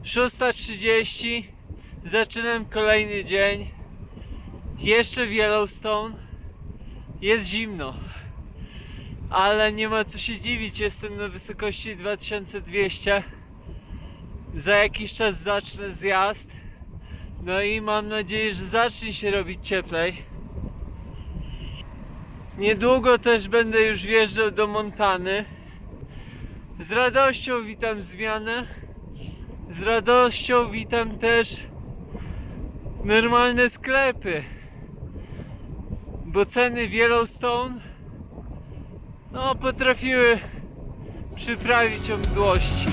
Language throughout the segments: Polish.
6:30. Zaczynam kolejny dzień. Jeszcze w Yellowstone. Jest zimno. Ale nie ma co się dziwić, jestem na wysokości 2200. Za jakiś czas zacznę zjazd. No i mam nadzieję, że zacznie się robić cieplej. Niedługo też będę już wjeżdżał do Montany. Z radością witam zmianę. Z radością witam też normalne sklepy. Bo ceny w Yellowstone potrafiły przyprawić o mdłości.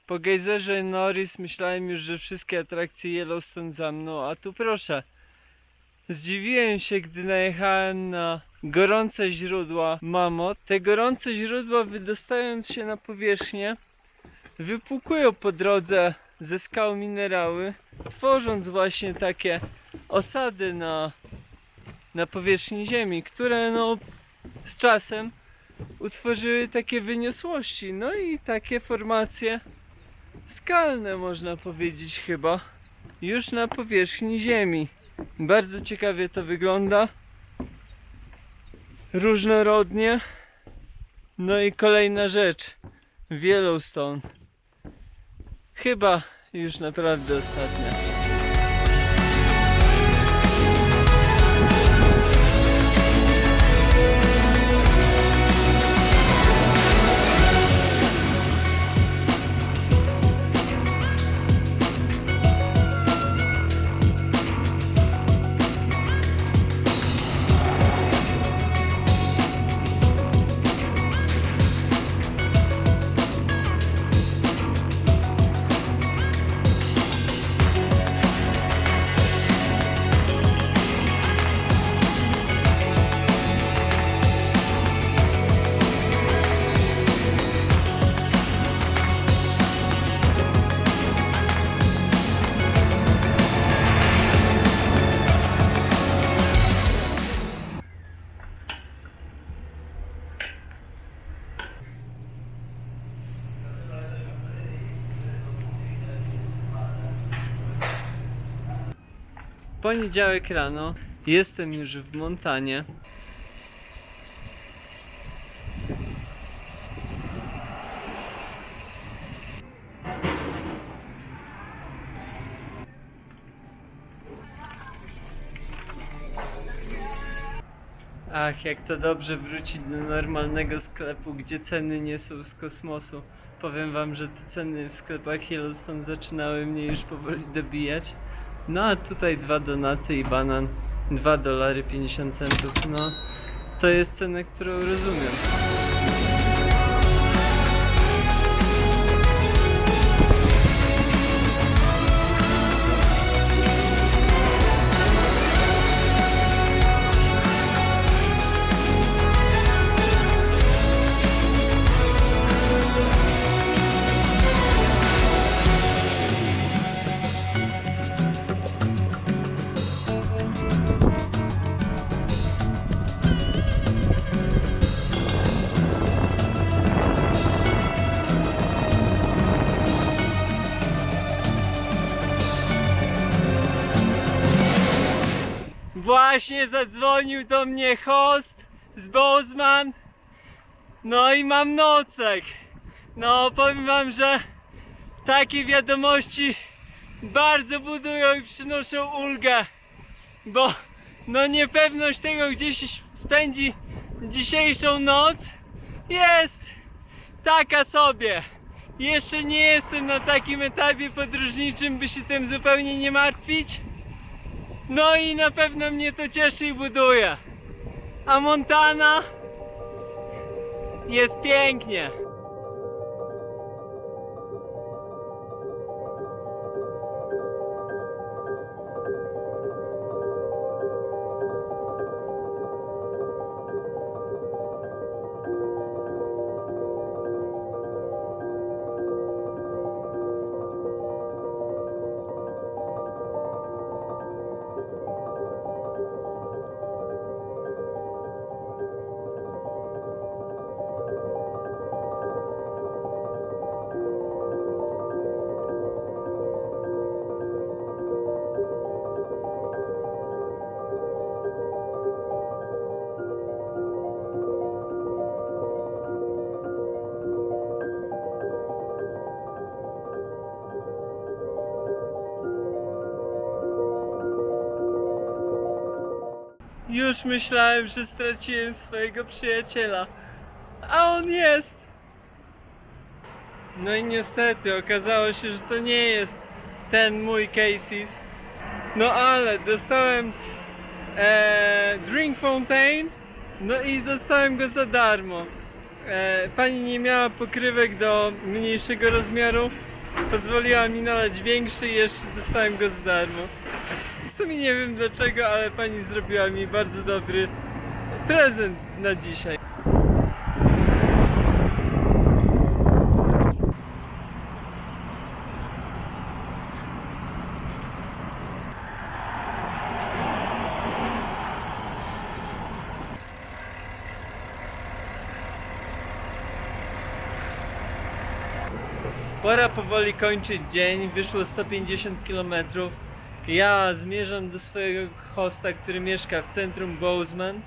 Po gejzerze Norris myślałem już, że wszystkie atrakcje Yellowstone za mną, a tu proszę. Zdziwiłem się, gdy najechałem na gorące źródła Mammoth. Te gorące źródła, wydostając się na powierzchnię, wypłukują po drodze ze skał minerały, tworząc właśnie takie osady na powierzchni ziemi, które z czasem utworzyły takie wyniosłości, no i takie formacje skalne, można powiedzieć, chyba już na powierzchni ziemi. Bardzo ciekawie to wygląda, różnorodnie. No i kolejna rzecz w Yellowstone, chyba już naprawdę ostatnia. Poniedziałek rano, jestem już w Montanie. Ach, jak to dobrze wrócić do normalnego sklepu, gdzie ceny nie są z kosmosu. Powiem wam, że te ceny w sklepach Yellowstone zaczynały mnie już powoli dobijać. No a tutaj 2 donaty i banan, $2,50. No to jest cena, którą rozumiem. Właśnie zadzwonił do mnie host z Bozeman. No i mam nocleg. No powiem wam, że takie wiadomości bardzo budują i przynoszą ulgę. Bo niepewność tego, gdzie się spędzi dzisiejszą noc, jest taka sobie. Jeszcze nie jestem na takim etapie podróżniczym, by się tym zupełnie nie martwić. No i na pewno mnie to cieszy i buduje. A Montana jest pięknie. Już myślałem, że straciłem swojego przyjaciela. A on jest! No i niestety okazało się, że to nie jest ten mój Casey's. No ale dostałem drink fountain, no i dostałem go za darmo. Pani nie miała pokrywek do mniejszego rozmiaru, pozwoliła mi nalać większy i jeszcze dostałem go za darmo. W sumie nie wiem dlaczego, ale pani zrobiła mi bardzo dobry prezent na dzisiaj. Pora powoli kończyć dzień, wyszło 150 km. Ja zmierzam do swojego hosta, który mieszka w centrum Bozeman.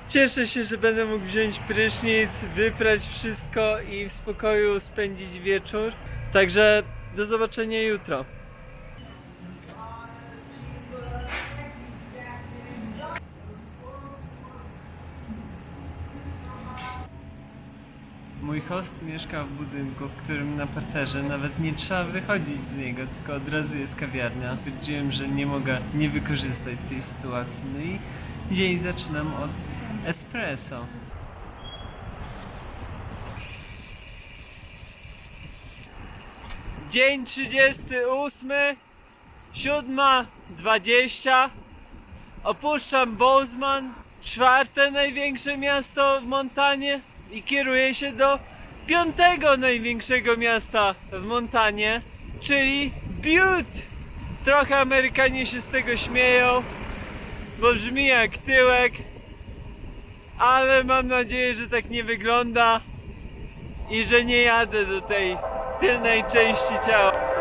Cieszę się, że będę mógł wziąć prysznic, wyprać wszystko i w spokoju spędzić wieczór. Także do zobaczenia jutro. Mój host mieszka w budynku, w którym na parterze nawet nie trzeba wychodzić z niego, tylko od razu jest kawiarnia. Stwierdziłem, że nie mogę nie wykorzystać tej sytuacji. No i dzień zaczynam od espresso. Dzień 38, 7:20. Opuszczam Bozeman, czwarte największe miasto w Montanie i kieruję się do piątego największego miasta w Montanie, czyli Butte. Trochę Amerykanie się z tego śmieją, bo brzmi jak tyłek, ale mam nadzieję, że tak nie wygląda i że nie jadę do tej tylnej części ciała.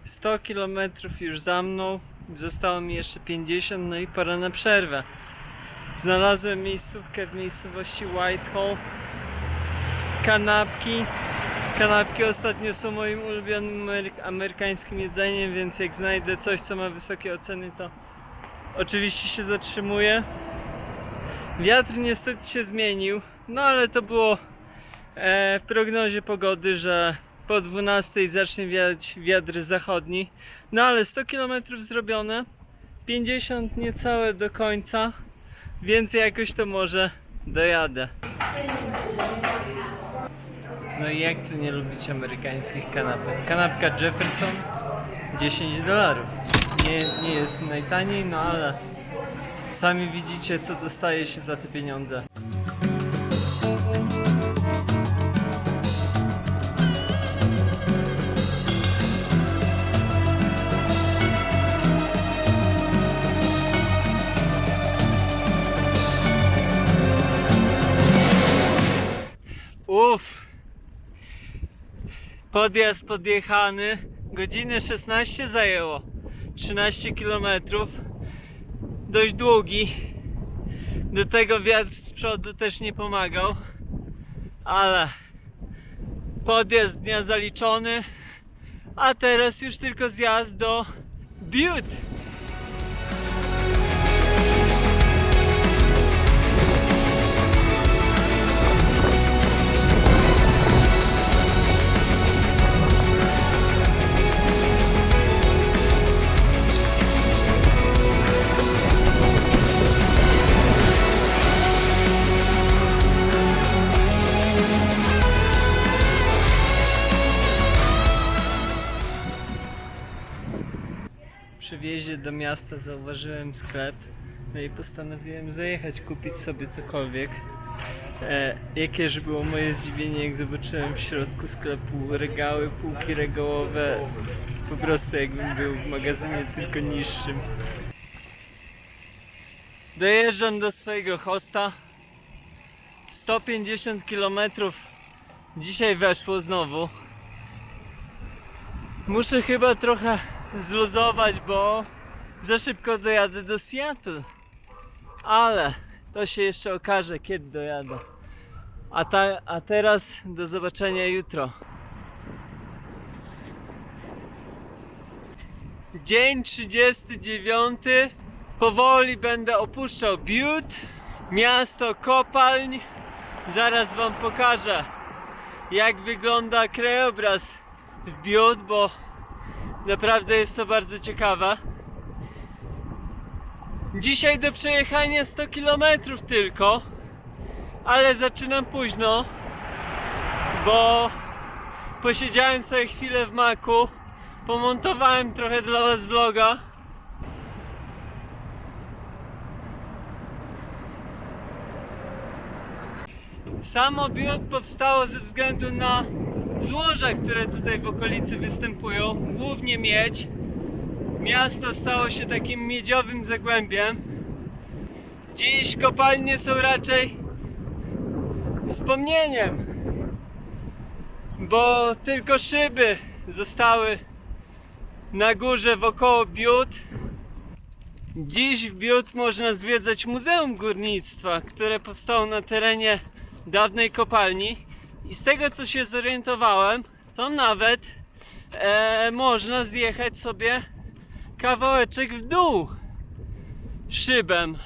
Sto kilometrów już za mną, zostało mi jeszcze 50, no i pora na przerwę. Znalazłem miejscówkę w miejscowości Whitehall. Kanapki ostatnio są moim ulubionym amerykańskim jedzeniem, więc jak znajdę coś, co ma wysokie oceny, to oczywiście się zatrzymuję. Wiatr niestety się zmienił, no ale to było w prognozie pogody, że po 12 zacznie wiać wiatr zachodni. No ale 100 km zrobione, 50 niecałe do końca, więc jakoś to może dojadę. No i jak tu nie lubić amerykańskich kanapek? Kanapka Jefferson $10. Nie jest najtaniej, no ale sami widzicie, co dostaje się za te pieniądze. Podjazd podjechany, godzinę 16 zajęło. 13 km. Dość długi. Do tego wiatr z przodu też nie pomagał. Ale podjazd dnia zaliczony. A teraz już tylko zjazd do Butte. Przy wjeździe do miasta zauważyłem sklep, no i postanowiłem zajechać, kupić sobie cokolwiek. Jakież było moje zdziwienie, jak zobaczyłem w środku sklepu regały, półki regałowe, po prostu jakbym był w magazynie, tylko niższym. Dojeżdżam do swojego hosta. 150 km dzisiaj weszło znowu. Muszę chyba trochę zluzować, bo za szybko dojadę do Seattle. Ale to się jeszcze okaże, kiedy dojadę. A teraz do zobaczenia jutro. Dzień 39. Powoli będę opuszczał Butte, miasto kopalń. Zaraz wam pokażę, jak wygląda krajobraz w Butte, bo naprawdę jest to bardzo ciekawe. Dzisiaj do przejechania 100 km tylko, ale zaczynam późno, bo posiedziałem sobie chwilę w maku, pomontowałem trochę dla was vloga. Samo Butte powstało ze względu na złoża, które tutaj w okolicy występują, głównie miedź. Miasto stało się takim miedziowym zagłębiem. Dziś kopalnie są raczej wspomnieniem, bo tylko szyby zostały na górze wokoło Butte. Dziś w Butte można zwiedzać Muzeum Górnictwa, które powstało na terenie dawnej kopalni. I z tego, co się zorientowałem, to nawet można zjechać sobie kawałeczek w dół szybem.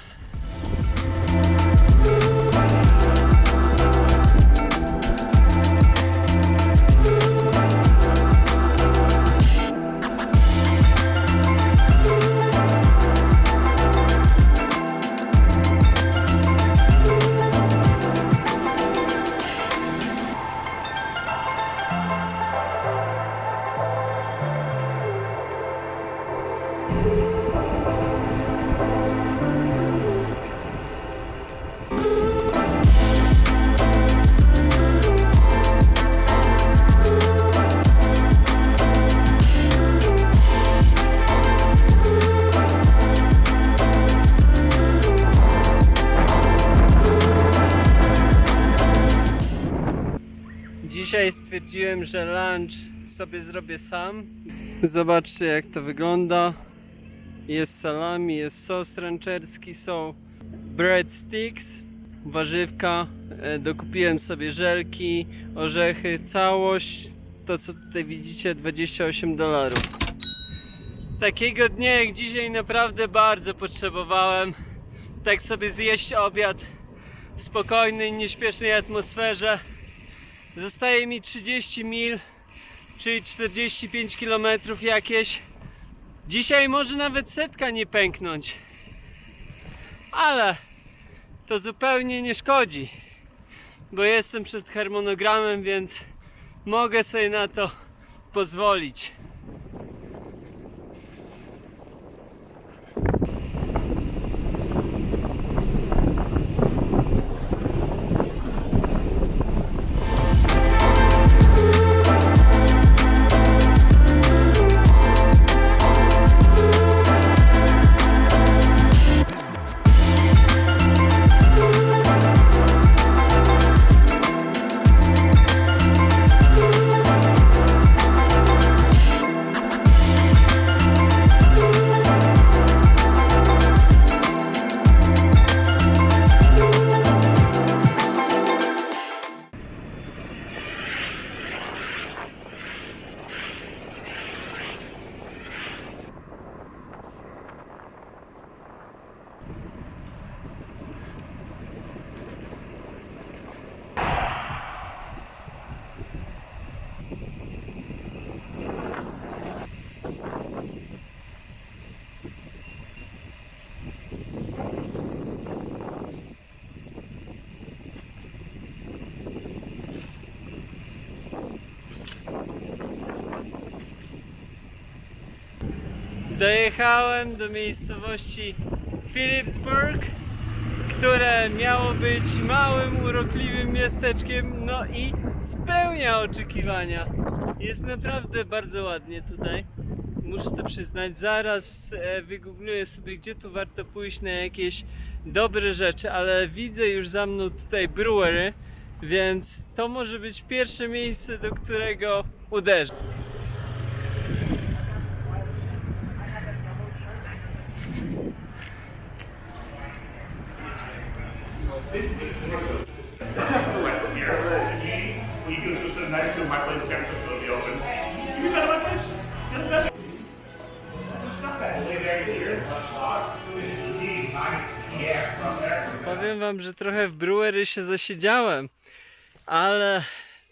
Dzisiaj stwierdziłem, że lunch sobie zrobię sam. Zobaczcie, jak to wygląda. Jest salami, jest sos rancherski, są breadsticks, warzywka, dokupiłem sobie żelki, orzechy, całość, to co tutaj widzicie, $28. Takiego dnia jak dzisiaj naprawdę bardzo potrzebowałem. Tak sobie zjeść obiad w spokojnej, nieśpiesznej atmosferze. Zostaje mi 30 mil, czyli 45 km jakieś. Dzisiaj może nawet setka nie pęknąć, ale to zupełnie nie szkodzi, bo jestem przed harmonogramem, więc mogę sobie na to pozwolić. Dojechałem do miejscowości Philipsburg, które miało być małym, urokliwym miasteczkiem, no i spełnia oczekiwania. Jest naprawdę bardzo ładnie tutaj, muszę to przyznać. Zaraz wygoogluję sobie, gdzie tu warto pójść na jakieś dobre rzeczy, ale widzę już za mną tutaj brewery, więc to może być pierwsze miejsce, do którego uderzę. Powiem wam, że trochę w brewery się zasiedziałem, ale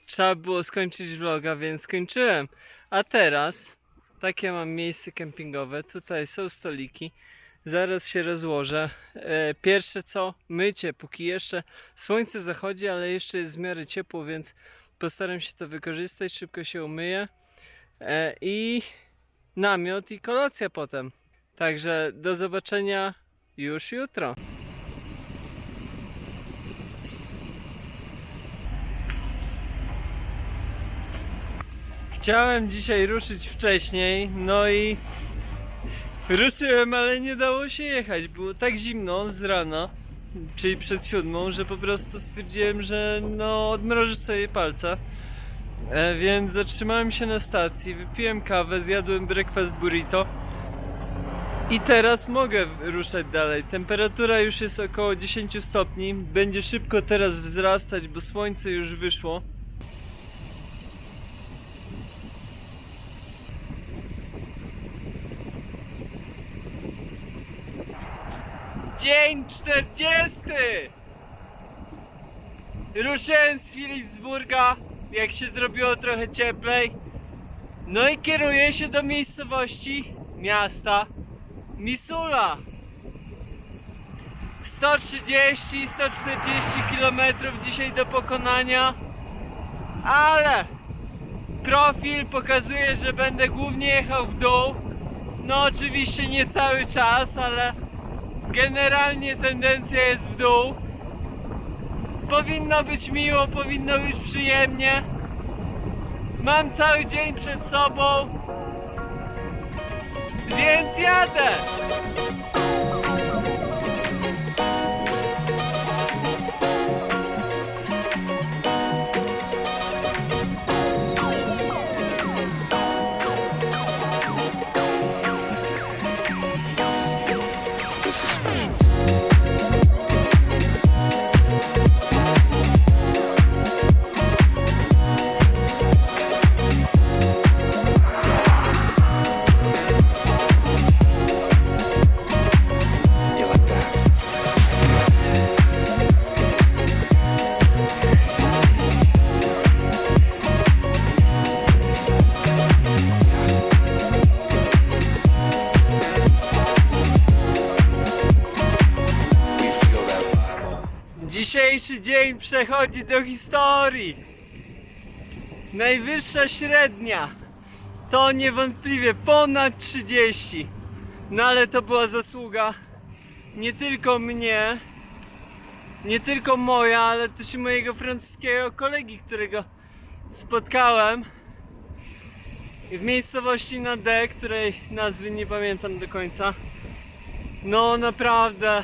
trzeba było skończyć vloga, więc skończyłem. A teraz takie mam miejsce kempingowe, tutaj są stoliki, zaraz się rozłożę. Pierwsze co, mycie, póki jeszcze słońce zachodzi, ale jeszcze jest w miarę ciepło, więc postaram się to wykorzystać, szybko się umyję i namiot i kolacja potem. Także do zobaczenia już jutro. Chciałem dzisiaj ruszyć wcześniej, no i ruszyłem, ale nie dało się jechać. Było tak zimno z rana, czyli przed 7, że po prostu stwierdziłem, że no odmrożę sobie palca. Więc zatrzymałem się na stacji, wypiłem kawę, zjadłem breakfast burrito i teraz mogę ruszać dalej. Temperatura już jest około 10 stopni, będzie szybko teraz wzrastać, bo słońce już wyszło. Dzień 40! Ruszyłem z Philipsburga, jak się zrobiło trochę cieplej. No i kieruję się do miejscowości, miasta Missoula. 130-140 km dzisiaj do pokonania, ale profil pokazuje, że będę głównie jechał w dół. No oczywiście nie cały czas, ale generalnie tendencja jest w dół. Powinno być miło, powinno być przyjemnie. Mam cały dzień przed sobą, więc jadę! Dzisiejszy dzień przechodzi do historii. Najwyższa średnia to niewątpliwie ponad 30. No ale to była zasługa nie tylko mnie, nie tylko moja, ale też i mojego francuskiego kolegi, którego spotkałem w miejscowości na D, której nazwy nie pamiętam do końca. No naprawdę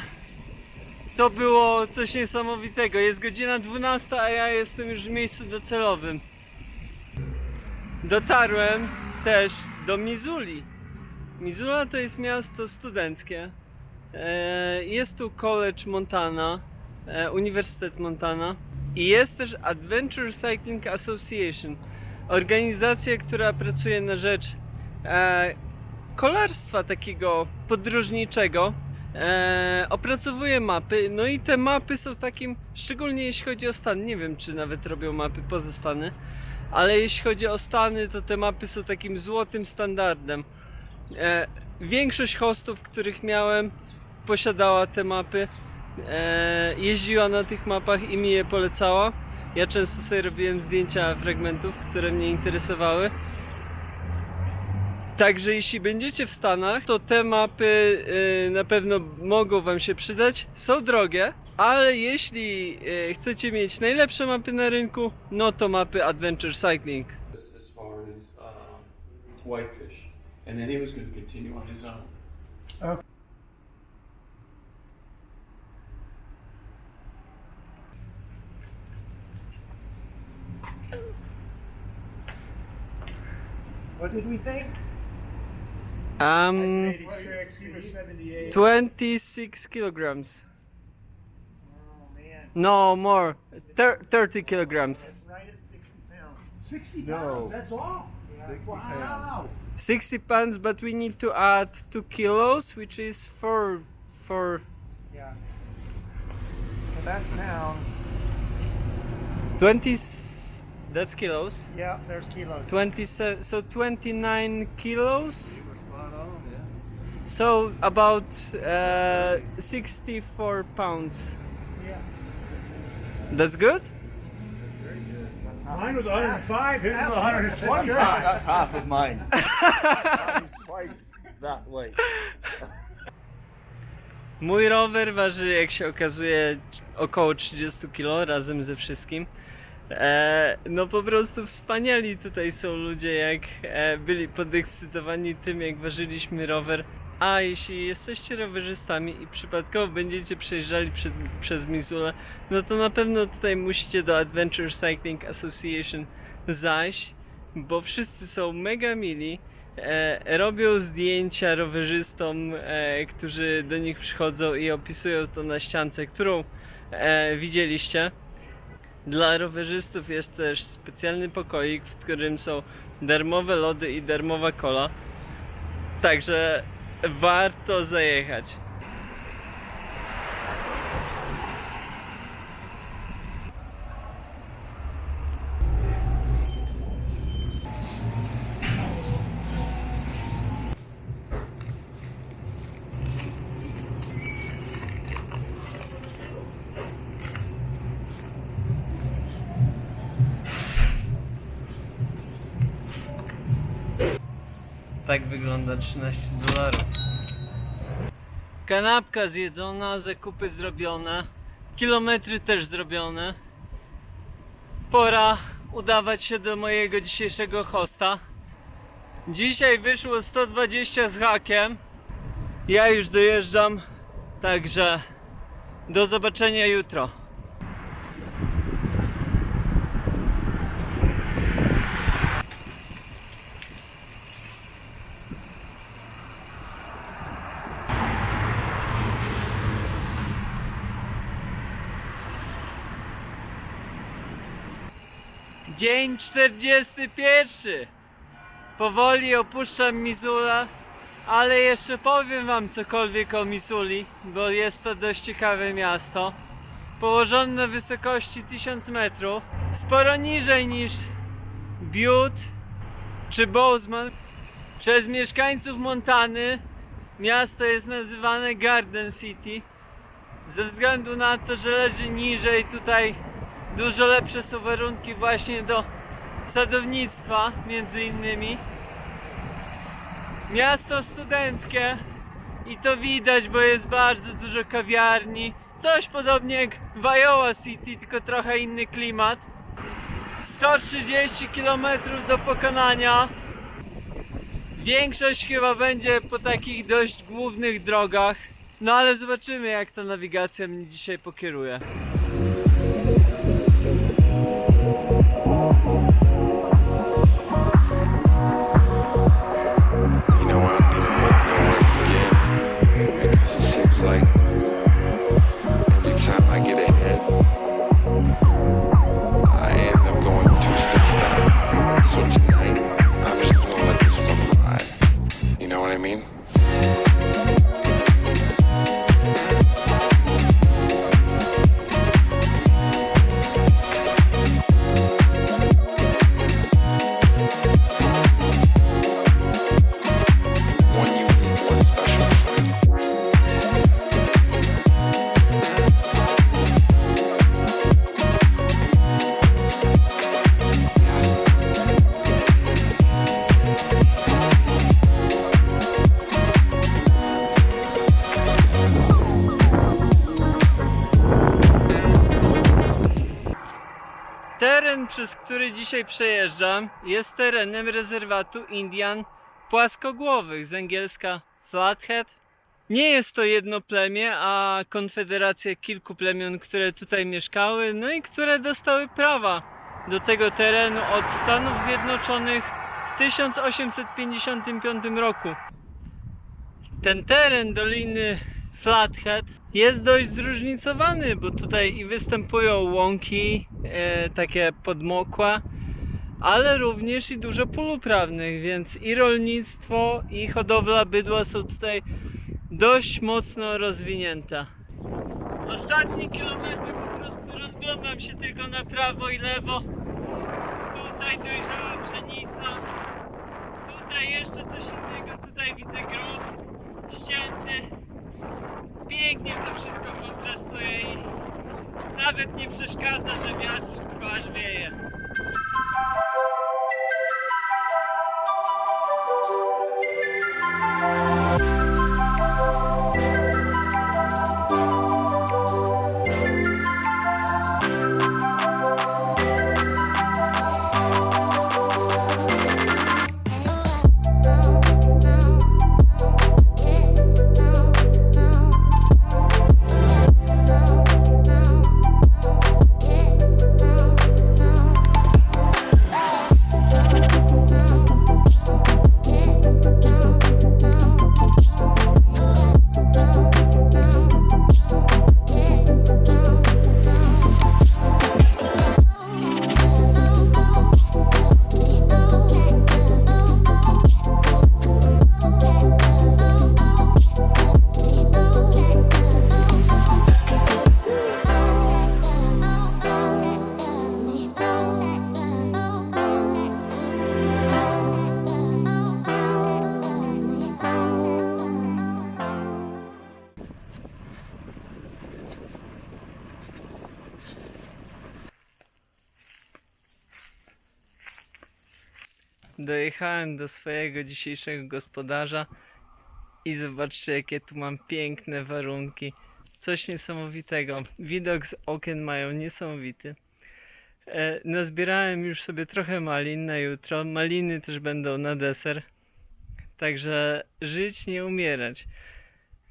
to było coś niesamowitego. Jest godzina 12, a ja jestem już w miejscu docelowym. Dotarłem też do Missouli. Missoula to jest miasto studenckie. Jest tu College Montana, Uniwersytet Montana i jest też Adventure Cycling Association, organizacja, która pracuje na rzecz kolarstwa takiego podróżniczego. Opracowuje mapy, no i te mapy są takim, szczególnie jeśli chodzi o Stany, nie wiem czy nawet robią mapy poza Stany, ale jeśli chodzi o Stany, to te mapy są takim złotym standardem. Większość hostów, których miałem, posiadała te mapy, jeździła na tych mapach i mi je polecała. Ja często sobie robiłem zdjęcia fragmentów, które mnie interesowały. Także jeśli będziecie w Stanach, to te mapy na pewno mogą wam się przydać. Są drogie, ale jeśli chcecie mieć najlepsze mapy na rynku, no to mapy Adventure Cycling. As far as Whitefish, and then he was going to continue on his own. What did we think? 86, he was 78. 26 kilograms. Oh man, No more. 30 kilograms. that's right at 60 pounds. 60 No. pounds, that's all. 60 Wow. pounds. 60 pounds, but we need to add 2 kilos, which is 4. Yeah. So that's pounds. 20. That's kilos. Yeah, there's kilos. 27. So 29 kilos. We're spot on, yeah. So about 64 pounds. Yeah. That's good? Very good. Mine was 105, his was That's 125. That's half of mine. Mine's twice that weight. Mój rower waży, jak się okazuje, około 30 kg razem ze wszystkim. No po prostu wspaniali tutaj są ludzie, jak byli podekscytowani tym, jak ważyliśmy rower. A jeśli jesteście rowerzystami i przypadkowo będziecie przejeżdżali przez Missoula, no to na pewno tutaj musicie do Adventure Cycling Association zajść, bo wszyscy są mega mili. Robią zdjęcia rowerzystom, którzy do nich przychodzą i opisują to na ściance, którą widzieliście. Dla rowerzystów jest też specjalny pokoik, w którym są darmowe lody i darmowa cola. Także warto zajechać. Tak wygląda $13. Kanapka zjedzona, zakupy zrobione, kilometry też zrobione. Pora udawać się do mojego dzisiejszego hosta. Dzisiaj wyszło 120 z hakiem. Ja już dojeżdżam, także do zobaczenia jutro. Dzień 41. Powoli opuszczam Missoula, ale jeszcze powiem wam cokolwiek o Missouli, bo jest to dość ciekawe miasto. Położone na wysokości 1000 metrów, sporo niżej niż Butte czy Bozeman. Przez mieszkańców Montany miasto jest nazywane Garden City, ze względu na to, że leży niżej. Tutaj dużo lepsze są warunki właśnie do sadownictwa, między innymi. Miasto studenckie i to widać, bo jest bardzo dużo kawiarni. Coś podobnie jak w Iowa City, tylko trochę inny klimat. 130 km do pokonania. Większość chyba będzie po takich dość głównych drogach. No ale zobaczymy, jak ta nawigacja mnie dzisiaj pokieruje. You know, I don't even really know where to begin because it seems like every time I get ahead, I end up going 2 steps back. So tonight, I'm just gonna let this one ride. You know what I mean? przez który dzisiaj przejeżdżam, jest terenem rezerwatu Indian płaskogłowych, z angielska Flathead. Nie jest to jedno plemię, a konfederacja kilku plemion, które tutaj mieszkały, no i które dostały prawa do tego terenu od Stanów Zjednoczonych w 1855 roku. Ten teren Doliny Flathead jest dość zróżnicowany, bo tutaj i występują łąki, takie podmokłe, ale również i dużo pól uprawnych, więc i rolnictwo, i hodowla bydła są tutaj dość mocno rozwinięte. Ostatnie kilometry po prostu rozglądam się tylko na prawo i lewo. Tutaj dojrzała pszenica, tutaj jeszcze coś innego, tutaj widzę grób ścięty. Pięknie to wszystko kontrastuje i nawet nie przeszkadza, że wiatr w twarz wieje. Dojechałem do swojego dzisiejszego gospodarza i zobaczcie, jakie tu mam piękne warunki. Coś niesamowitego. Widok z okien mają niesamowity. Nazbierałem już sobie trochę malin na jutro. Maliny też będą na deser. Także żyć, nie umierać.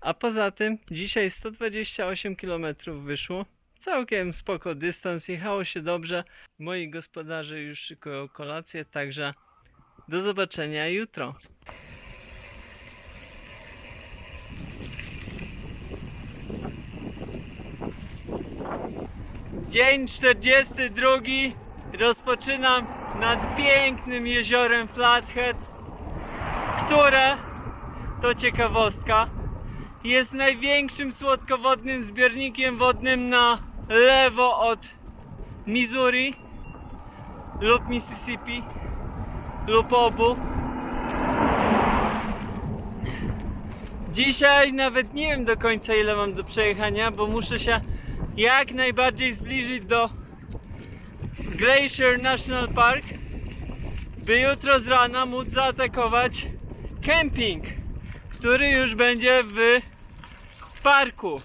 A poza tym dzisiaj 128 km wyszło. Całkiem spoko dystans, jechało się dobrze. Moi gospodarze już szykują kolację, także do zobaczenia jutro. Dzień 42. Rozpoczynam nad pięknym jeziorem Flathead, które, to ciekawostka, jest największym słodkowodnym zbiornikiem wodnym na lewo od Missouri lub Mississippi lub obu. Dzisiaj nawet nie wiem do końca, ile mam do przejechania, bo muszę się jak najbardziej zbliżyć do Glacier National Park, by jutro z rana móc zaatakować kemping, który już będzie w parku.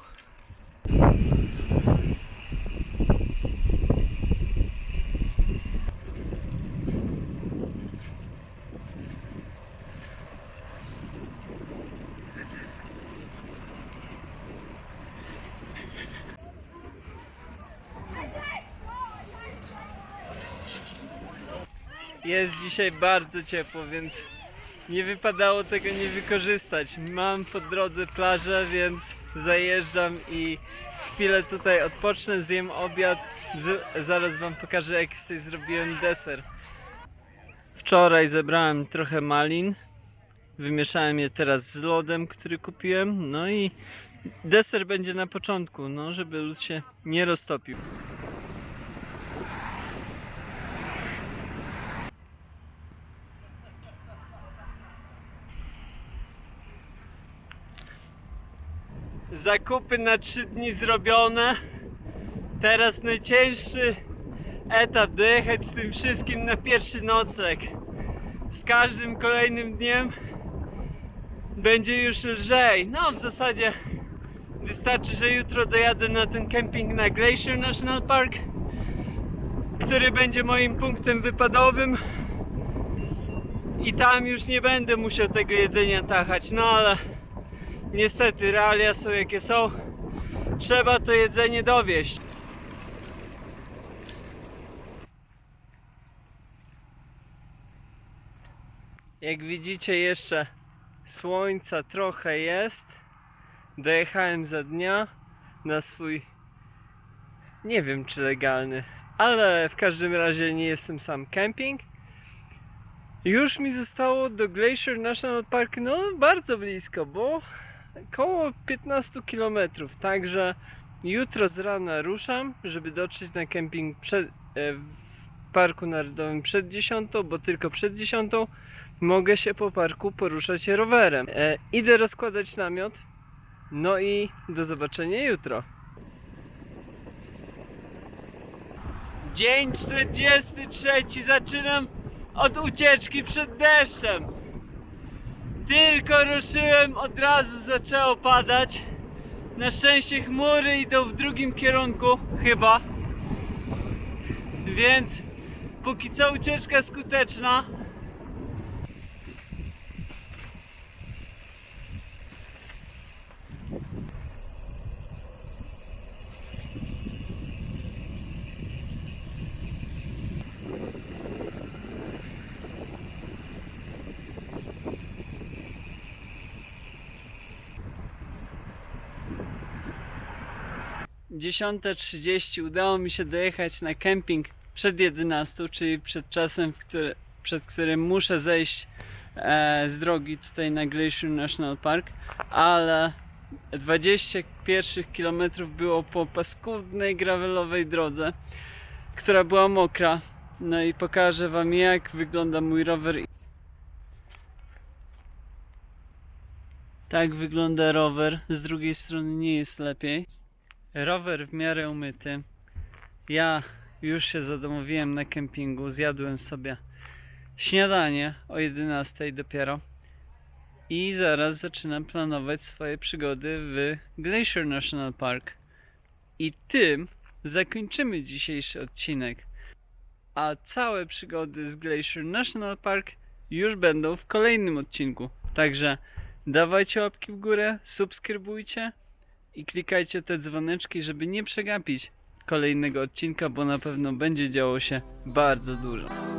Jest dzisiaj bardzo ciepło, więc nie wypadało tego nie wykorzystać. Mam po drodze plażę, więc zajeżdżam i chwilę tutaj odpocznę, zjem obiad. Zaraz wam pokażę, jak sobie zrobiłem deser. Wczoraj zebrałem trochę malin. Wymieszałem je teraz z lodem, który kupiłem. No i deser będzie na początku, no, żeby lód się nie roztopił. Zakupy na 3 dni zrobione. Teraz najcięższy etap, dojechać z tym wszystkim na pierwszy nocleg. Z każdym kolejnym dniem będzie już lżej. No w zasadzie wystarczy, że jutro dojadę na ten kemping na Glacier National Park, który będzie moim punktem wypadowym. I tam już nie będę musiał tego jedzenia tachać, no ale niestety realia są jakie są. Trzeba to jedzenie dowieźć. Jak widzicie, jeszcze słońca trochę jest. Dojechałem za dnia na swój, nie wiem czy legalny, ale w każdym razie nie jestem sam, camping. Już mi zostało do Glacier National Park no bardzo blisko, bo około 15 km, także jutro z rana ruszam, żeby dotrzeć na kemping w Parku Narodowym przed 10, bo tylko przed 10 mogę się po parku poruszać rowerem. Idę rozkładać namiot, no i do zobaczenia jutro. Dzień 43, zaczynam od ucieczki przed deszczem. Tylko ruszyłem, od razu zaczęło padać. Na szczęście chmury idą w drugim kierunku, chyba. Więc póki co ucieczka skuteczna. Dziesiąta 30 udało mi się dojechać na kemping przed 11, czyli przed czasem, przed którym muszę zejść z drogi tutaj na Glacier National Park, ale 20 pierwszych kilometrów było po paskudnej gravelowej drodze, która była mokra. No i pokażę wam, jak wygląda mój rower. Tak wygląda rower, z drugiej strony nie jest lepiej. Rower w miarę umyty. Ja już się zadomowiłem na kempingu, zjadłem sobie śniadanie o 11 dopiero i zaraz zaczynam planować swoje przygody w Glacier National Park. I tym zakończymy dzisiejszy odcinek. A całe przygody z Glacier National Park już będą w kolejnym odcinku. Także dawajcie łapki w górę, subskrybujcie i klikajcie te dzwoneczki, żeby nie przegapić kolejnego odcinka, bo na pewno będzie działo się bardzo dużo.